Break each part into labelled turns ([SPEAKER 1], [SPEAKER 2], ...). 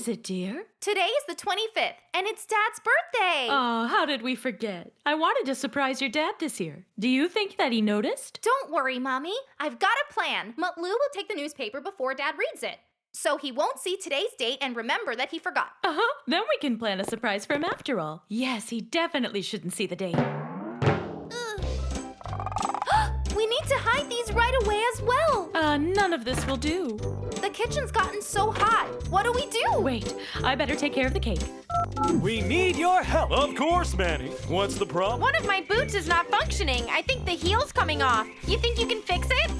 [SPEAKER 1] is it, dear?
[SPEAKER 2] Today is the 25th, and it's Dad's birthday!
[SPEAKER 1] Oh, how did we forget? I wanted to surprise your dad this year. Do you think that he noticed?
[SPEAKER 2] Don't worry, Mommy. I've got a plan. Mutlu will take the newspaper before Dad reads it. So he won't see today's date and remember that he forgot.
[SPEAKER 1] Uh-huh. Then we can plan a surprise for him after all. Yes, he definitely shouldn't see the date.
[SPEAKER 2] We need to hide these right away as well.
[SPEAKER 1] None of this will do.
[SPEAKER 2] The kitchen's gotten so hot. What do we do?
[SPEAKER 1] Wait, I better take care of the cake.
[SPEAKER 3] We need your help. Of course, Manny. What's the problem?
[SPEAKER 2] One of my boots is not functioning. I think the heel's coming off. You think you can fix it?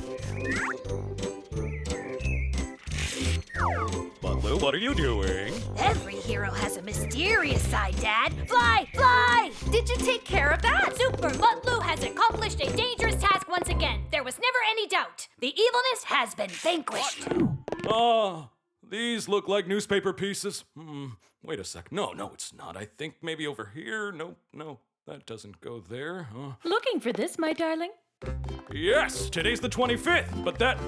[SPEAKER 3] Mutlu, what are you doing?
[SPEAKER 4] Every hero has a mysterious side, Dad. Fly, fly!
[SPEAKER 2] Did you take care of that?
[SPEAKER 4] Super Mutlu has accomplished a dangerous task once again. There was never any doubt. The evilness has been vanquished.
[SPEAKER 3] These look like newspaper pieces. Wait a sec. No, it's not. I think maybe over here. No, that doesn't go there.
[SPEAKER 1] Looking for this, my darling?
[SPEAKER 3] Yes, today's the 25th, but that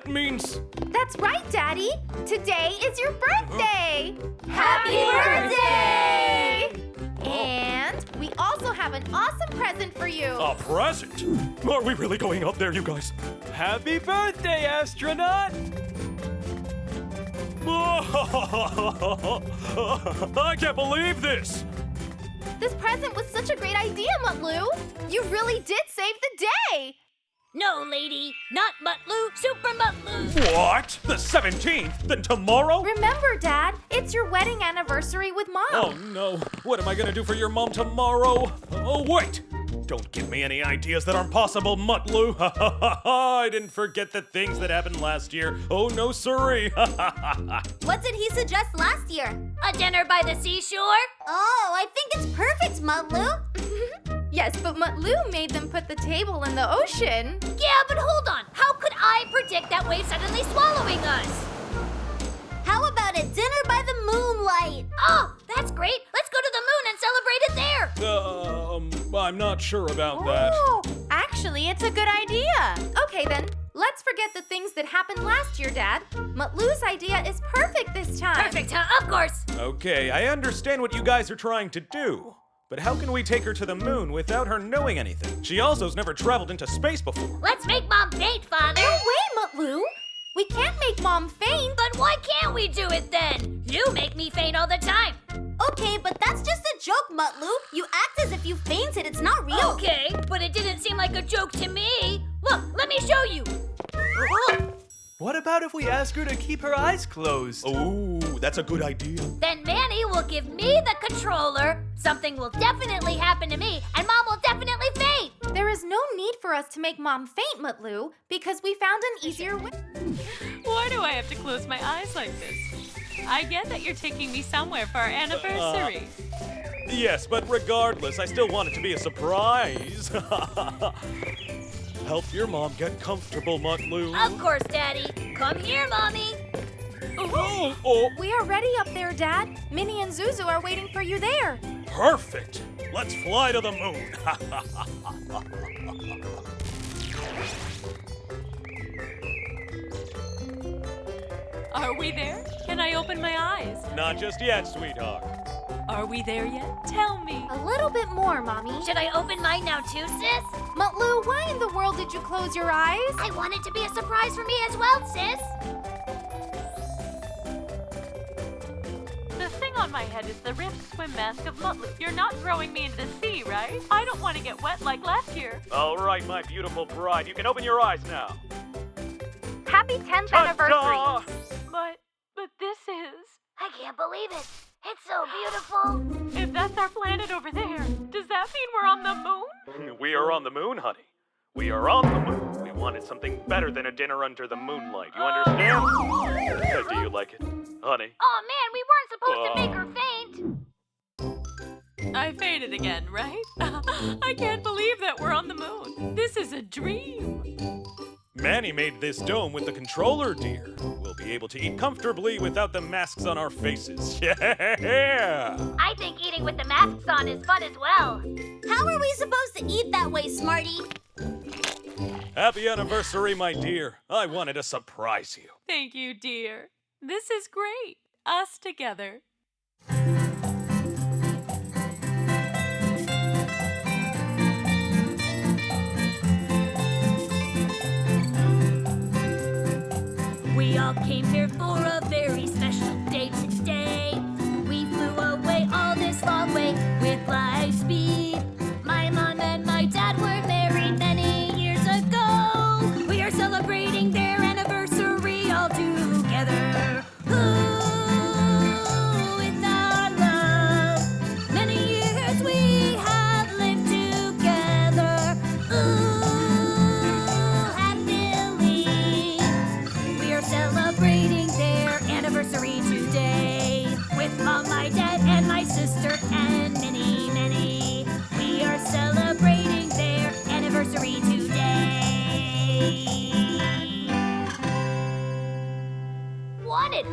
[SPEAKER 3] means...
[SPEAKER 2] That's right, Daddy. Today is your birthday.
[SPEAKER 4] Happy birthday!
[SPEAKER 2] And we also have an awesome present for you.
[SPEAKER 3] A present? Are we really going up there, you guys? Happy birthday, astronaut! I can't believe this!
[SPEAKER 2] This present was such a great idea, Mutlu. You really did save the day.
[SPEAKER 4] No, lady. Not Mutlu, Super Mutlu.
[SPEAKER 3] What? The 17th? Then tomorrow?
[SPEAKER 2] Remember, Dad, it's your wedding anniversary with Mom.
[SPEAKER 3] Oh no, what am I gonna do for your mom tomorrow? Oh wait! Don't give me any ideas that aren't possible, Mutlu! I didn't forget the things that happened last year. Oh no, siree!
[SPEAKER 5] What did he suggest last year?
[SPEAKER 4] A dinner by the seashore?
[SPEAKER 5] Oh, I think it's perfect, Mutlu.
[SPEAKER 2] Yes, but Mutlu made them put the table in the ocean.
[SPEAKER 4] Yeah, but hold on. How could I predict that wave suddenly swallowing us?
[SPEAKER 5] How about a dinner by the moonlight?
[SPEAKER 4] Oh, that's great. Let's go to the moon and celebrate it there.
[SPEAKER 3] I'm not sure about that.
[SPEAKER 2] Oh, actually, it's a good idea. Okay, then. Let's forget the things that happened last year, Dad. Mutlu's idea is perfect this time.
[SPEAKER 4] Perfect, huh? Of course.
[SPEAKER 3] Okay, I understand what you guys are trying to do. But how can we take her to the moon without her knowing anything? She also's never traveled into space before.
[SPEAKER 4] Let's make Mom faint, Father.
[SPEAKER 2] No way, Mutlu. We can't make Mom faint.
[SPEAKER 4] But why can't we do it then? You make me faint all the time.
[SPEAKER 5] Okay, but that's just a joke, Mutlu. You act as if you fainted. It's not real.
[SPEAKER 4] Okay, but it didn't seem like a joke to me. Look, let me show you.
[SPEAKER 6] What about if we ask her to keep her eyes closed?
[SPEAKER 3] Oh, that's a good idea.
[SPEAKER 4] Then Manny will give me the controller. Something will definitely happen to me, and Mom will definitely faint.
[SPEAKER 2] There is no need for us to make Mom faint, Mutlu, because we found an easier way.
[SPEAKER 1] Why do I have to close my eyes like this? I get that you're taking me somewhere for our anniversary.
[SPEAKER 3] Yes, but regardless, I still want it to be a surprise. Help your mom get comfortable, Mutlu.
[SPEAKER 4] Of course, Daddy. Come here, Mommy.
[SPEAKER 3] Oh,
[SPEAKER 2] We are ready up there, Dad. Minnie and Zuzu are waiting for you there.
[SPEAKER 3] perfect. Let's fly to the moon.
[SPEAKER 1] Are we there? Can I open my eyes?
[SPEAKER 3] Not just yet, sweetheart.
[SPEAKER 1] Are we there yet? Tell me.
[SPEAKER 2] A little bit more, Mommy.
[SPEAKER 4] Should I open mine now too, sis?
[SPEAKER 2] Mutlu, why in the world did you close your eyes?
[SPEAKER 4] I want it to be a surprise for me as well, sis.
[SPEAKER 1] The thing on my head is the rift swim mask of Mutlu. You're not throwing me into the sea, right? I don't want to get wet like last year.
[SPEAKER 3] All right, my beautiful bride. You can open your eyes now.
[SPEAKER 2] Happy 10th
[SPEAKER 3] Ta-da!
[SPEAKER 2] anniversary.
[SPEAKER 1] But this is...
[SPEAKER 4] I can't believe it. It's so beautiful.
[SPEAKER 1] If that's our planet over there, does that mean we're on the moon?
[SPEAKER 3] We are on the moon, honey. We are on the moon. We wanted something better than a dinner under the moonlight. You understand? Do you like it, honey?
[SPEAKER 4] Oh man, we weren't supposed to make her faint.
[SPEAKER 1] I fainted again, right? I can't believe that we're on the moon. This is a dream.
[SPEAKER 3] Manny made this dome with the controller, dear. We'll be able to eat comfortably without the masks on our faces. Yeah!
[SPEAKER 4] I think eating with the masks on is fun as well.
[SPEAKER 5] How are we supposed to eat that way, Smarty?
[SPEAKER 3] Happy anniversary, my dear. I wanted to surprise you.
[SPEAKER 1] Thank you, dear. This is great. Us together.
[SPEAKER 4] We all came here for a very special day today. We flew away all this long way with light speed. My mom and my dad were married many years ago. We are celebrating their anniversary all together. Ooh, with our love. Many years we have lived together. Ooh, happily. We are celebrating their anniversary today with mom, my dad, and my sister, and many, many. We are celebrating their anniversary today. Wanted.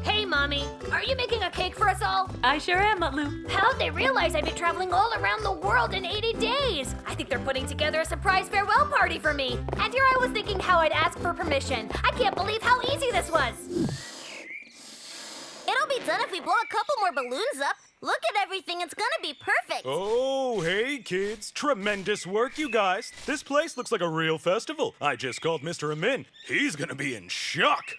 [SPEAKER 4] Hey, Mommy, are you making a cake for us all?
[SPEAKER 1] I sure am, Mutlu.
[SPEAKER 4] How'd they realize I'd be traveling all around the world in 80 days? I think they're putting together a surprise farewell party for me. And here I was thinking how I'd ask for permission. I can't believe how easy this was.
[SPEAKER 5] It'll be done if we blow a couple more balloons up. Look at everything. It's gonna be perfect.
[SPEAKER 3] Oh, hey, kids. Tremendous work, you guys. This place looks like a real festival. I just called Mr. Amin. He's gonna be in shock.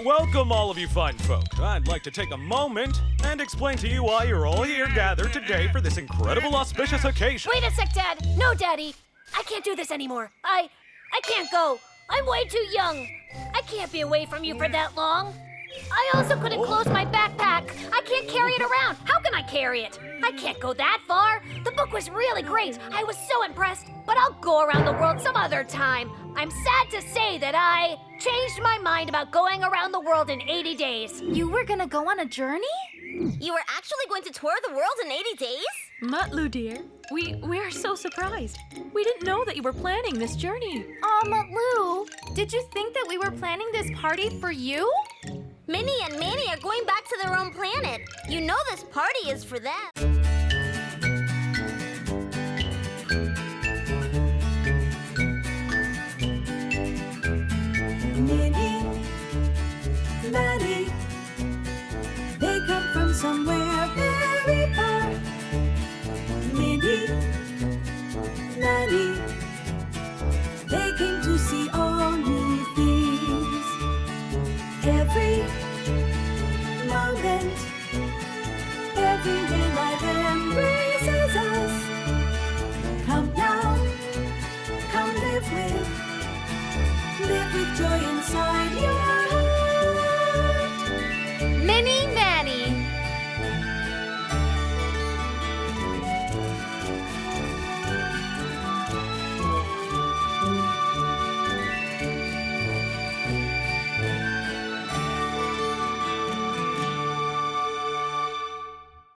[SPEAKER 3] Welcome, all of you fine folk. I'd like to take a moment and explain to you why you're all here gathered today for this incredible auspicious occasion.
[SPEAKER 4] Wait a sec, Dad. No, Daddy. I can't do this anymore. I can't go. I'm way too young. I can't be away from you for that long. I also couldn't close my backpack. I can't carry it around. How can I carry it? I can't go that far. The book was really great. I was so impressed. But I'll go around the world some other time. I'm sad to say that I changed my mind about going around the world in 80 days.
[SPEAKER 2] You were gonna go on a journey?
[SPEAKER 5] You were actually going to tour the world in 80 days?
[SPEAKER 1] Mutlu, dear. We're so surprised. We didn't know that you were planning this journey.
[SPEAKER 2] Aw, Mutlu, did you think that we were planning this party for you?
[SPEAKER 5] Minnie and Manny are going back to their own planet. You know this party is for them.